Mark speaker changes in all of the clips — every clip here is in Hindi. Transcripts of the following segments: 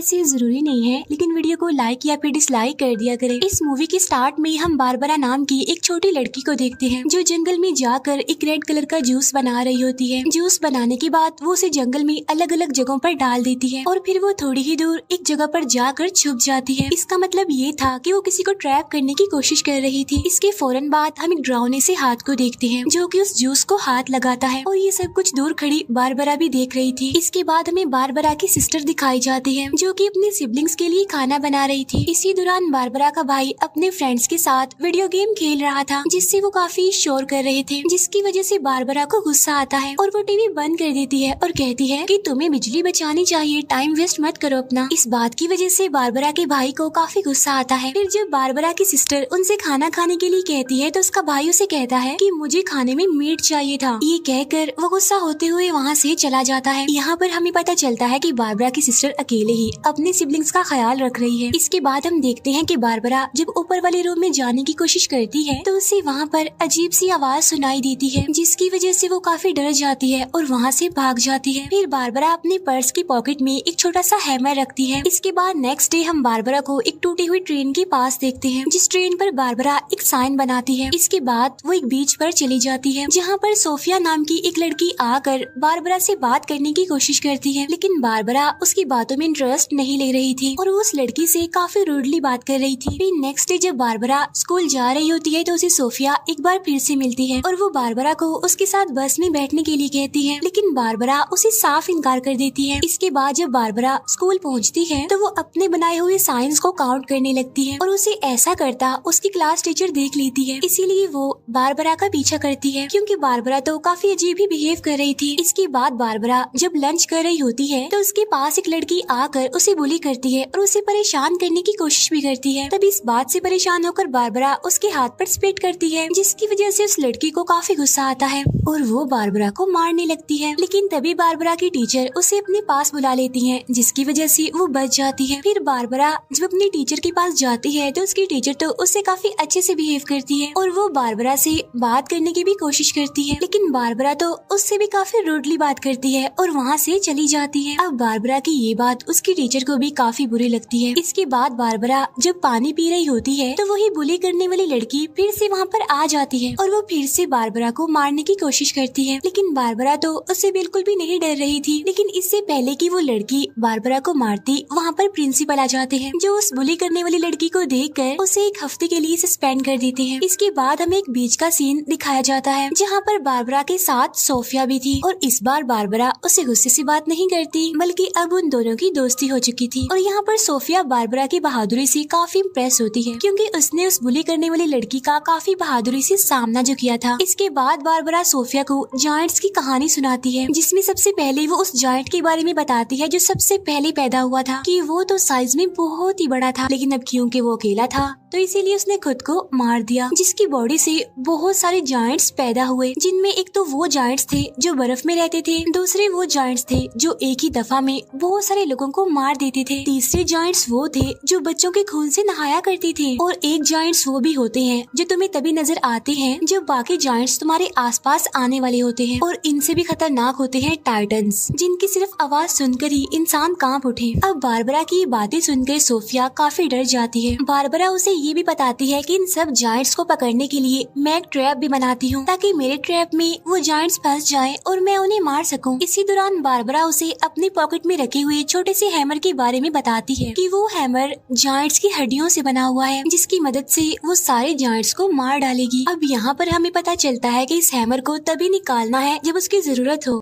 Speaker 1: वैसे जरूरी नहीं है, लेकिन वीडियो को लाइक या फिर डिसलाइक कर दिया करें। इस मूवी के स्टार्ट में हम बारबरा नाम की एक छोटी लड़की को देखते हैं जो जंगल में जाकर एक रेड कलर का जूस बना रही होती है। जूस बनाने के बाद वो उसे जंगल में अलग अलग जगहों पर डाल देती है और फिर वो थोड़ी ही दूर एक जगह पर जाकर छुप जाती है। इसका मतलब ये था कि वो किसी को ट्रैप करने की कोशिश कर रही थी। इसके फौरन बाद हम एक डरावने से हाथ को देखते हैं जो कि उस जूस को हाथ लगाता है और ये सब कुछ दूर खड़ी बारबरा भी देख रही थी। इसके बाद हमें बारबरा की सिस्टर दिखाई जाती है जो कि अपने सिबलिंग्स के लिए खाना बना रही थी। इसी दौरान बारबरा का भाई अपने फ्रेंड्स के साथ वीडियो गेम खेल रहा था जिससे वो काफी शोर कर रहे थे, जिसकी वजह से बारबरा को गुस्सा आता है और वो टीवी बंद कर देती है और कहती है कि तुम्हें बिजली बचानी चाहिए, टाइम वेस्ट मत करो अपना। इस बात की वजह से बारबरा के भाई को काफी गुस्सा आता है। फिर जब बारबरा की सिस्टर उनसे खाना खाने के लिए कहती है तो उसका भाई उसे कहता है कि मुझे खाने में मीट चाहिए था। ये कहकर वो गुस्सा होते हुए वहाँ से चला जाता है। यहाँ पर हमें पता चलता है कि बारबरा की सिस्टर अकेले ही अपने सिबलिंग्स का ख्याल रख रही है। इसके बाद हम देखते हैं कि बारबरा जब ऊपर वाले रूम में जाने की कोशिश करती है तो उसे वहाँ पर अजीब सी आवाज सुनाई देती है जिसकी वजह से वो काफी डर जाती है और वहाँ से भाग जाती है। फिर बारबरा अपने पर्स की पॉकेट में एक छोटा सा हैमर रखती है। इसके बाद नेक्स्ट डे हम बारबरा को एक टूटी हुई ट्रेन के पास देखते हैं जिस ट्रेन पर बारबरा एक साइन बनाती है। इसके बाद वो एक बीच पर चली जाती है जहाँ पर सोफिया नाम की एक लड़की आकर बारबरा से बात करने की कोशिश करती है, लेकिन बारबरा उसकी बातों में इंटरेस्ट नहीं ले रही थी और उस लड़की से काफी रूडली बात कर रही थी। फिर नेक्स्ट डे जब बारबरा स्कूल जा रही होती है तो उसे सोफिया एक बार फिर से मिलती है और वो बारबरा को उसके साथ बस में बैठने के लिए कहती है, लेकिन बारबरा उसे साफ इनकार कर देती है। इसके बाद जब बारबरा स्कूल पहुंचती है तो वो अपने बनाए हुए साइंस को काउंट करने लगती है और उसे ऐसा करता उसकी क्लास टीचर देख लेती है। इसीलिए वो बारबरा का पीछा करती है क्योंकि बारबरा तो काफी अजीब ही बिहेव कर रही थी। इसके बाद बारबरा जब लंच कर रही होती है तो उसके पास एक लड़की आकर उसे बुली करती है और उसे परेशान करने की कोशिश भी करती है। तब इस बात से परेशान होकर बारबरा उसके हाथ पर स्पिट करती है जिसकी वजह से उस लड़की को काफी गुस्सा आता है और वो बारबरा को मारने लगती है, लेकिन तभी बारबरा की टीचर उसे अपने पास बुला लेती है जिसकी वजह से वो बच जाती है। फिर बारबरा जब अपनी टीचर के पास जाती है तो उसकी टीचर तो उससे काफी अच्छे से बिहेव करती है और वो बारबरा से बात करने की भी कोशिश करती है, लेकिन बारबरा तो उससे भी काफी रूडली बात करती है और वहाँ से चली जाती है। अब बारबरा की ये बात उसकी टीचर को भी काफी बुरी लगती है। इसके बाद बारबरा जब पानी पी रही होती है तो वही बुली करने वाली लड़की फिर से वहाँ पर आ जाती है और वो फिर से बारबरा को मारने की कोशिश करती है, लेकिन बारबरा तो उससे बिल्कुल भी नहीं डर रही थी। लेकिन इससे पहले कि वो लड़की बारबरा को मारती वहाँ पर प्रिंसिपल आ जाते हैं जो उस बुली करने वाली लड़की को देखकर उसे एक हफ्ते के लिए सस्पेंड कर देते हैं। इसके बाद हमें एक बीच का सीन दिखाया जाता है जहाँ पर बारबरा के साथ सोफिया भी थी और इस बार बारबरा उससे गुस्से से बात नहीं करती बल्कि अब उन दोनों की दोस्ती हो चुकी थी और यहाँ पर सोफिया बारबरा की बहादुरी से काफी इम्प्रेस होती है क्योंकि उसने उस बुली करने वाली लड़की का काफी बहादुरी से सामना जो किया था। इसके बाद बारबरा सोफिया को जायंट्स की कहानी सुनाती है जिसमें सबसे पहले वो उस जायंट के बारे में बताती है जो सबसे पहले पैदा हुआ था कि वो तो साइज में बहुत ही बड़ा था, लेकिन अब क्योंकि वो अकेला था तो इसीलिए उसने खुद को मार दिया, जिसकी बॉडी से बहुत सारे जायंट्स पैदा हुए जिनमें एक तो वो जायंट्स थे जो बर्फ में रहते थे, दूसरे वो जायंट्स थे जो एक ही दफा में बहुत सारे लोगों को मार देते थे, तीसरे जायंट्स वो थे जो बच्चों के खून से नहाया करते थे और एक जायंट्स वो भी होते हैं जो तुम्हें तभी नजर आते हैं जब बाकी जायंट्स तुम्हारे आसपास आने वाले होते हैं और इनसे भी खतरनाक होते हैं टाइटन्स जिनकी सिर्फ आवाज सुनकर ही इंसान कांप उठे। अब बारबरा की बातें सुनकर सोफिया काफी डर जाती है। बारबरा उसे ये भी बताती है कि इन सब जायंट्स को पकड़ने के लिए मैं एक ट्रैप भी बनाती हूँ ताकि मेरे ट्रैप में वो जायंट्स फंस जाएं और मैं उन्हें मार सकूं। इसी दौरान बारबरा उसे अपनी पॉकेट में रखे हुए छोटे से हैमर के बारे में बताती है कि वो हैमर जायंट्स की हड्डियों से बना हुआ है जिसकी मदद से वो सारे जायंट्स को मार डालेगी। अब यहाँ पर हमें पता चलता है कि इस हैमर को तभी निकालना है जब उसकी जरूरत हो।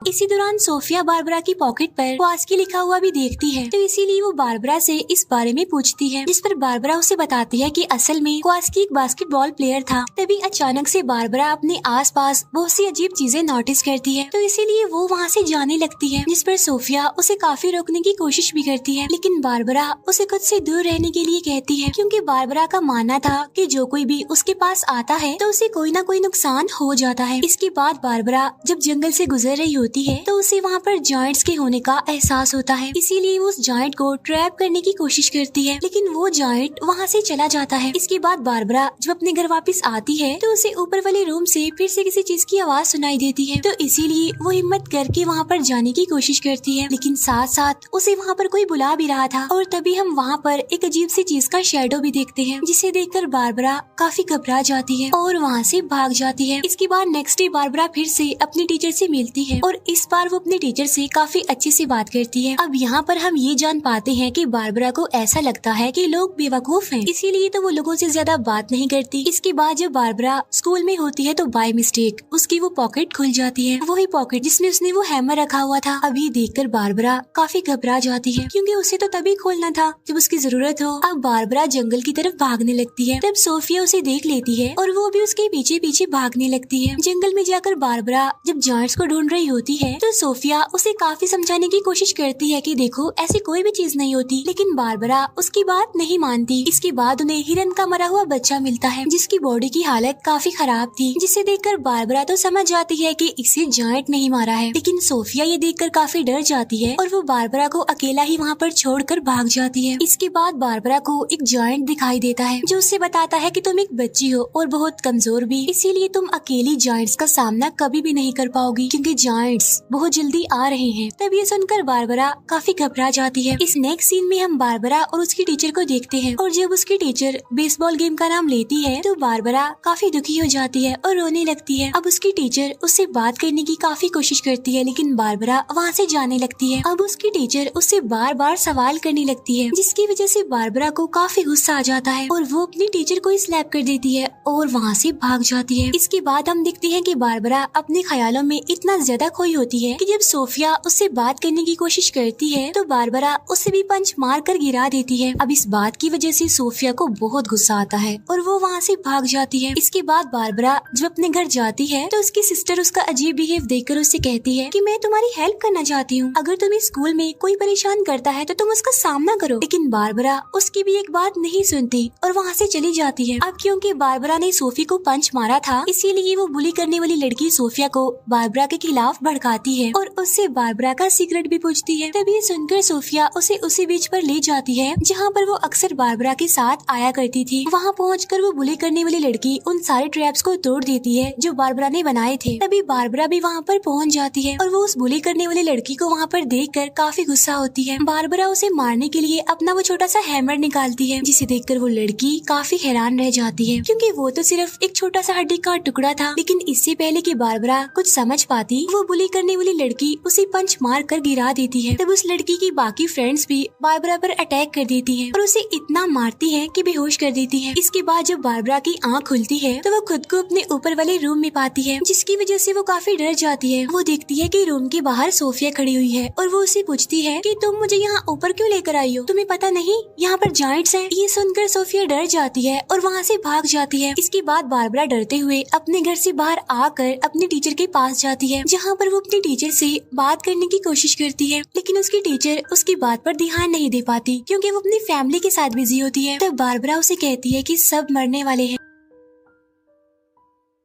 Speaker 1: इसी दौरान सोफिया बारबरा की पॉकेट पर क्वास्की लिखा हुआ भी देखती है तो इसीलिए वो बारबरा से इस बारे में पूछती है, जिस पर बारबरा उसे बताती है कि असल में क्वास्की एक बास्केटबॉल प्लेयर था। तभी अचानक से बारबरा अपने आसपास बहुत सी अजीब चीजें नोटिस करती है तो इसीलिए वो वहाँ से जाने लगती है, जिस पर सोफिया उसे काफी रोकने की कोशिश भी करती है, लेकिन बारबरा उसे खुद से दूर रहने के लिए कहती है क्योंकि बारबरा का मानना था कि जो कोई भी उसके पास आता है तो उसे कोई ना कोई नुकसान हो जाता है। इसके बाद बारबरा जब जंगल से गुजर रही होती है तो उसे वहाँ पर जायंट्स के होने का एहसास होता है, इसीलिए वो उस जायंट को ट्रैप करने की कोशिश करती है, लेकिन वो जायंट वहाँ से चला जाता है। इसके बाद बारबरा जब अपने घर वापस आती है तो उसे ऊपर वाले रूम से फिर से किसी चीज की आवाज सुनाई देती है, तो इसीलिए वो हिम्मत करके वहाँ पर जाने की कोशिश करती है, लेकिन साथ साथ उसे वहाँ पर कोई बुला भी रहा था। और तभी हम वहाँ पर एक अजीब सी चीज का शैडो भी देखते हैं, जिसे देखकर बारबरा काफी घबरा जाती है और वहाँ से भाग जाती है। इसके बाद नेक्स्ट डे बारबरा फिर से अपनी टीचर से मिलती है और इस बार वो अपने टीचर से काफी अच्छे से बात करती है। अब यहाँ पर हम ये जान पाते हैं कि बारबरा को ऐसा लगता है कि लोग बेवकूफ हैं, इसीलिए तो वो लोगों से ज्यादा बात नहीं करती। इसके बाद जब बारबरा स्कूल में होती है तो बाय मिस्टेक उसकी वो पॉकेट खुल जाती है, वही पॉकेट जिसमें उसने वो हैमर रखा हुआ था। अभी देखकर बारबरा काफी घबरा जाती है, क्योंकि उसे तो तभी खोलना था जब उसकी जरूरत हो। अब बारबरा जंगल की तरफ भागने लगती है, तब सोफिया उसे देख लेती है और वो भी उसके पीछे पीछे भागने लगती है। जंगल में जाकर बारबरा जब जायंट्स को ढूंढ रही होती है तो सोफिया उसे काफी समझाने की कोशिश करती है कि देखो ऐसी कोई भी चीज नहीं होती, लेकिन बारबरा उसकी बात नहीं मानती। इसके बाद उन्हें हिरन का मरा हुआ बच्चा मिलता है, जिसकी बॉडी की हालत काफी खराब थी, जिसे देखकर बारबरा तो समझ जाती है कि इसे जायंट नहीं मारा है, लेकिन सोफिया ये देखकर काफी डर जाती है और वो बारबरा को अकेला ही वहाँ पर छोड़कर भाग जाती है। इसके बाद बारबरा को एक जायंट दिखाई देता है जो उससे बताता है कि तुम एक बच्ची हो और बहुत कमजोर भी, इसीलिए तुम अकेली जायंट्स का सामना कभी भी नहीं कर पाओगी, क्योंकि जायंट्स बहुत जल्दी आ रहे हैं। तब ये सुनकर बारबरा काफी घबरा जाती है। इस नेक्स्ट सीन में हम बारबरा और उसकी टीचर को देखते हैं और जब उसकी टीचर बेसबॉल गेम का नाम लेती है तो बारबरा काफी दुखी हो जाती है और रोने लगती है। अब उसकी टीचर उससे बात करने की काफी कोशिश करती है, लेकिन बारबरा वहाँ से जाने लगती है। अब उसकी टीचर उससे बार बार सवाल करने लगती है, जिसकी वजह से बारबरा को काफी गुस्सा आ जाता है और वो अपनी टीचर को स्लैप कर देती है और वहाँ से भाग जाती है। इसके बाद हम देखते हैं कि बारबरा अपने ख्यालों में इतना ज्यादा खोई होती है कि जब सोफिया उससे बात करने की कोशिश करती है तो बारबरा उसे भी पंच मार कर गिरा देती है। अब इस बात की वजह से सोफिया को बहुत गुस्सा आता है और वो वहाँ से भाग जाती है। इसके बाद बारबरा जब अपने घर जाती है तो उसकी सिस्टर उसका अजीब बिहेव देखकर उससे कहती है कि मैं तुम्हारी हेल्प करना चाहती हूँ, अगर तुम्हें स्कूल में कोई परेशान करता है तो तुम उसका सामना करो। लेकिन बारबरा उसकी भी एक बात नहीं सुनती और वहाँ से चली जाती है। अब क्योंकि बारबरा ने सोफी को पंच मारा था, इसीलिए वो बुली करने वाली लड़की सोफिया को बारबरा के खिलाफ भड़काती है और उससे बारबरा का सीक्रेट भी पूछती है। तभी सुनकर सोफिया उसे उसी बीच पर ले जाती है जहाँ पर वो अक्सर बारबरा के साथ आया करती थी। वहाँ पहुँचकर वो बुली करने वाली लड़की उन सारे ट्रैप्स को तोड़ देती है जो बारबरा ने बनाए थे। तभी बारबरा भी वहाँ पर पहुँच जाती है और वो उस बुली करने वाली लड़की को वहाँ पर देखकर काफी गुस्सा होती है। बारबरा उसे मारने के लिए अपना वो छोटा सा हैमर निकालती है, जिसे देखकर वो लड़की काफी हैरान रह जाती है, क्योंकि वो तो सिर्फ एक छोटा सा हड्डी का टुकड़ा था। लेकिन इससे पहले कि बारबरा कुछ समझ पाती, वो बुली करने वाली लड़की उसे पंच मार कर गिरा देती है। तब उस लड़की की बाकी फ्रेंड्स भी बारबरा पर अटैक कर देती है और उसे इतना मारती है कि बेहोश कर देती है। इसके बाद जब बारबरा की आँख खुलती है तो वो खुद को अपने ऊपर वाले रूम में पाती है, जिसकी वजह से वो काफी डर जाती है। वो देखती है कि रूम के बाहर सोफिया खड़ी हुई है और वो उसे पूछती है कि तुम मुझे यहाँ ऊपर क्यों लेकर आई हो, तुम्हें पता नहीं यहाँ पर जायंट्स हैं। ये सुनकर सोफिया डर जाती है और वहाँ से भाग जाती है। इसके बाद बारबरा डरते हुए अपने घर से बाहर आकर अपने टीचर के पास जाती है, जहाँ पर वो अपनी टीचर से बात करने की कोशिश करती है, लेकिन उसकी टीचर उसकी बात पर ध्यान नहीं दे पाती, क्योंकि वो अपनी फैमिली के साथ बिजी होती है। तब बारबरा उसे कहती है कि सब मरने वाले हैं।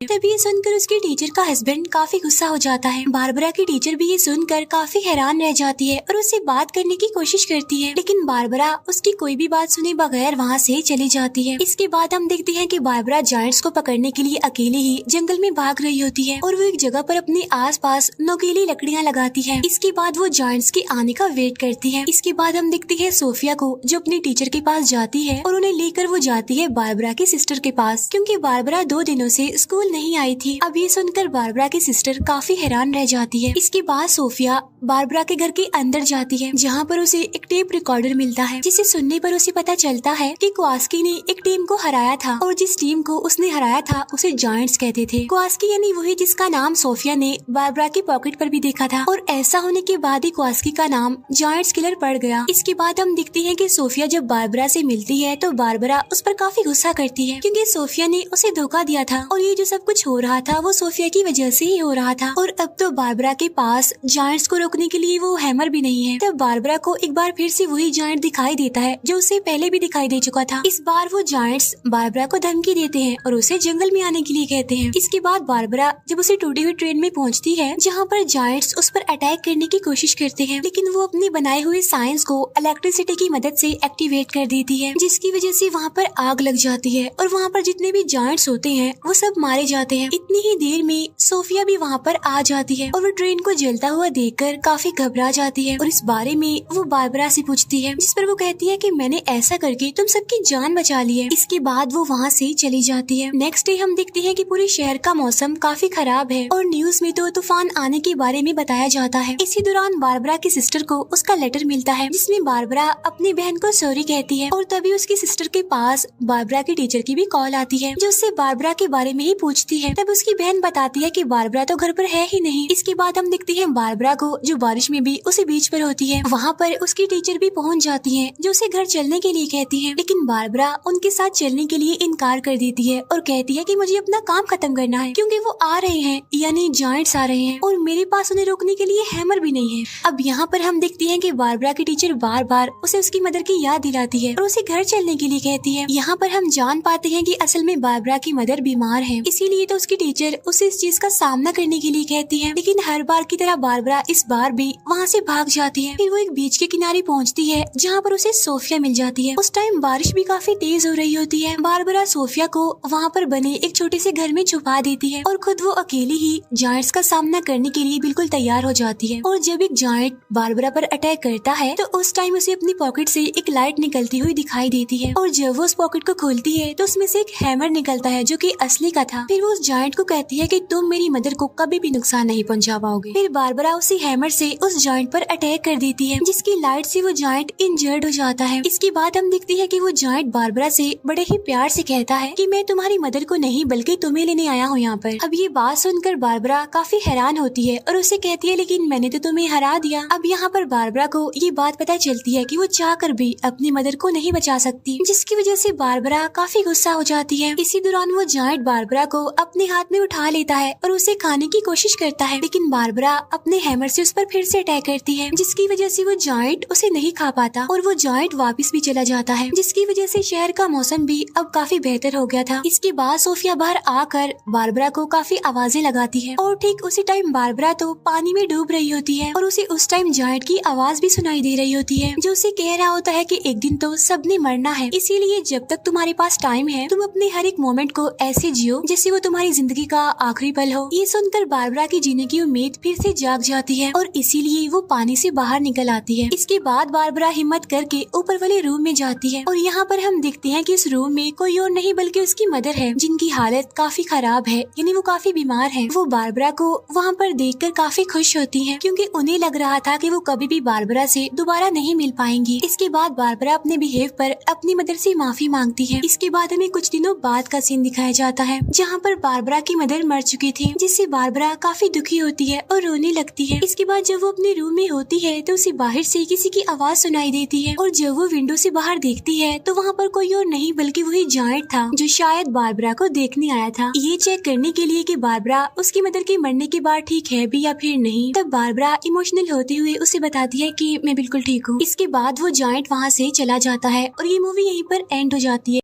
Speaker 1: तभी ये सुनकर उसकी टीचर का हस्बैंड काफी गुस्सा हो जाता है। बारबरा की टीचर भी ये सुनकर काफी हैरान रह जाती है और उससे बात करने की कोशिश करती है, लेकिन बारबरा उसकी कोई भी बात सुने बगैर वहाँ से चली जाती है। इसके बाद हम देखते हैं कि बारबरा जायंट्स को पकड़ने के लिए अकेले ही जंगल में भाग रही होती है और वो एक जगह पर अपने आसपास नुकीली लकड़ियाँ लगाती है। इसके बाद वो जायंट्स के आने का वेट करती है। इसके बाद हम देखते हैं सोफिया को जो अपनी टीचर के पास जाती है और उन्हें लेकर वो जाती है बारबरा की सिस्टर के पास, क्योंकि बारबरा 2 दिनों से स्कूल नहीं आई थी। अब ये सुनकर बारबरा की सिस्टर काफी हैरान रह जाती है। इसके बाद सोफिया बारबरा के घर के अंदर जाती है, जहाँ पर उसे एक टेप रिकॉर्डर मिलता है, जिसे सुनने पर उसे पता चलता है कि क्वास्की ने एक टीम को हराया था और जिस टीम को उसने हराया था उसे जायंट्स कहते थे। क्वास्की यानी वही जिसका नाम सोफिया ने बारबरा की पॉकेट पर भी देखा था, और ऐसा होने के बाद ही क्वास्की का नाम जायंट्स किलर पड़ गया। इसके बाद हम देखते हैं कि सोफिया जब बारबरा से मिलती है तो बारबरा उस पर काफी गुस्सा करती है, क्योंकि सोफिया ने उसे धोखा दिया था और ये जो सब कुछ कुछ हो रहा था वो सोफिया की वजह से ही हो रहा था। और अब तो बारबरा के पास जायंट्स को रोकने के लिए वो हैमर भी नहीं है। तब बारबरा को एक बार फिर से वही जायंट दिखाई देता है जो उसे पहले भी दिखाई दे चुका था। इस बार वो जायंट्स बारबरा को धमकी देते हैं और उसे जंगल में आने के लिए कहते हैं। इसके बाद बारबरा जब उसे टूटी हुई ट्रेन में पहुंचती है जहां पर जायंट्स उस पर अटैक करने की कोशिश करते हैं, लेकिन वो अपने बनाए हुए साइंस को इलेक्ट्रिसिटी की मदद से एक्टिवेट कर देती है, जिसकी वजह से वहाँ पर आग लग जाती है और वहाँ पर जितने भी जायंट्स होते हैं वो सब मारे जाते हैं। इतनी ही देर में सोफिया भी वहाँ पर आ जाती है और वो ट्रेन को जलता हुआ देखकर काफी घबरा जाती है और इस बारे में वो बारबरा से पूछती है, जिस पर वो कहती है कि मैंने ऐसा करके तुम सबकी जान बचा ली है। इसके बाद वो वहाँ से चली जाती है। नेक्स्ट डे हम देखते हैं कि पूरे शहर का मौसम काफी खराब है और न्यूज में तो तूफान आने के बारे में बताया जाता है। इसी दौरान बारबरा की सिस्टर को उसका लेटर मिलता है जिसमें बारबरा अपनी बहन को सॉरी कहती है और तभी उसकी सिस्टर के पास बारबरा के टीचर की भी कॉल आती है जो उससे बारबरा के बारे में ही पूछती है। तब उसकी बहन बताती है कि बारबरा तो घर पर है ही नहीं। इसके बाद हम देखते हैं बारबरा को जो बारिश में भी उसी बीच पर होती है। वहाँ पर उसकी टीचर भी पहुँच जाती है जो उसे घर चलने के लिए कहती है, लेकिन बारबरा उनके साथ चलने के लिए इनकार कर देती है और कहती है कि मुझे अपना काम खत्म करना है क्योंकि वो आ रहे हैं, यानी जायंट्स आ रहे हैं और मेरे पास उन्हें रोकने के लिए हैमर भी नहीं है। अब यहाँ पर हम देखते हैं कि बारबरा की टीचर बार बार उसे उसकी मदर की याद दिलाती है और उसे घर चलने के लिए कहती है। यहाँ पर हम जान पाते हैं कि असल में बारबरा की मदर बीमार है, इसीलिए तो उसकी टीचर उसे इस चीज का सामना करने के लिए कहती है, लेकिन हर बार की तरह बारबरा इस बार भी वहाँ से भाग जाती है। फिर वो एक बीच के किनारे पहुँचती है जहाँ पर उसे सोफिया मिल जाती है। उस टाइम बारिश भी काफी तेज हो रही होती है। बारबरा सोफिया को वहाँ पर बने एक छोटे से घर में छुपा देती है और खुद वो अकेली ही जायंट्स का सामना करने के लिए बिल्कुल तैयार हो जाती है। और जब एक जायंट बारबरा पर अटैक करता है तो उस टाइम उसे अपनी पॉकेट से एक लाइट निकलती हुई दिखाई देती है और जब वो उस पॉकेट को खोलती है तो उसमें से एक हैमर निकलता है जो कि असली का था। फिर वो उस जायंट को कहती है कि तुम मेरी मदर को कभी भी नुकसान नहीं पहुंचा पाओगे। फिर बारबरा उसी हैमर से उस जायंट पर अटैक कर देती है जिसकी लाइट से वो जायंट इंजर्ड हो जाता है। इसके बाद हम देखते हैं कि वो जायंट बारबरा से बड़े ही प्यार से कहता है कि मैं तुम्हारी मदर को नहीं बल्कि तुम्हें लेने आया हूँ यहाँ पर। अब ये बात सुनकर बारबरा काफी हैरान होती है और उसे कहती है लेकिन मैंने तो तुम्हें हरा दिया। अब यहाँ पर बारबरा को ये बात पता चलती है कि वो चाहकर भी अपनी मदर को नहीं बचा सकती, जिसकी वजह से बारबरा काफी गुस्सा हो जाती है। इसी दौरान वो जायंट बारबरा को अपने हाथ में उठा लेता है और उसे खाने की कोशिश करता है, लेकिन बारबरा अपने हैमर से उस पर फिर से अटैक करती है जिसकी वजह से वो जायंट उसे नहीं खा पाता और वो जायंट वापस भी चला जाता है, जिसकी वजह से शहर का मौसम भी अब काफी बेहतर हो गया था। इसके बाद सोफिया बाहर आकर बारबरा को काफी आवाजें लगाती है और ठीक उसी टाइम बारबरा तो पानी में डूब रही होती है और उसे उस टाइम जायंट की आवाज भी सुनाई दे रही होती है जो उसे कह रहा होता है कि एक दिन तो सबने मरना है, इसीलिए जब तक तुम्हारे पास टाइम है तुम अपने हर एक मोमेंट को ऐसे जियो जैसे वो तुम्हारी जिंदगी का आखिरी पल हो। ये सुनकर बारबरा की जीने की उम्मीद फिर से जाग जाती है और इसीलिए वो पानी से बाहर निकल आती है। इसके बाद बारबरा हिम्मत करके ऊपर वाले रूम में जाती है और यहाँ पर हम देखते हैं कि इस रूम में कोई और नहीं बल्कि उसकी मदर है जिनकी हालत काफी खराब है, यानी वो काफी बीमार है। वो बारबरा को वहाँ पर देखकर काफी खुश होती है क्योंकि उन्हें लग रहा था कि वो कभी भी बारबरा से दोबारा नहीं मिल पाएंगी। इसके बाद बारबरा अपने बिहेव पर अपनी मदर से माफी मांगती है। इसके बाद हमें कुछ दिनों बाद का सीन दिखाया जाता है जहाँ पर बारबरा की मदर मर चुकी थी, जिससे बारबरा काफी दुखी होती है और रोने लगती है। इसके बाद जब वो अपने रूम में होती है तो उसे बाहर से किसी की आवाज सुनाई देती है और जब वो विंडो से बाहर देखती है तो वहाँ पर कोई और नहीं बल्कि वही जायंट था जो शायद बारबरा को देखने आया था, ये चेक करने के लिए कि बारबरा उसकी मदर के मरने के बाद ठीक है भी या फिर नहीं। तब बारबरा इमोशनल होते हुए उसे बताती है कि मैं बिल्कुल ठीक हूँ। इसके बाद वो जायंट वहाँ से चला जाता है और ये मूवी यहीं पर एंड हो जाती है।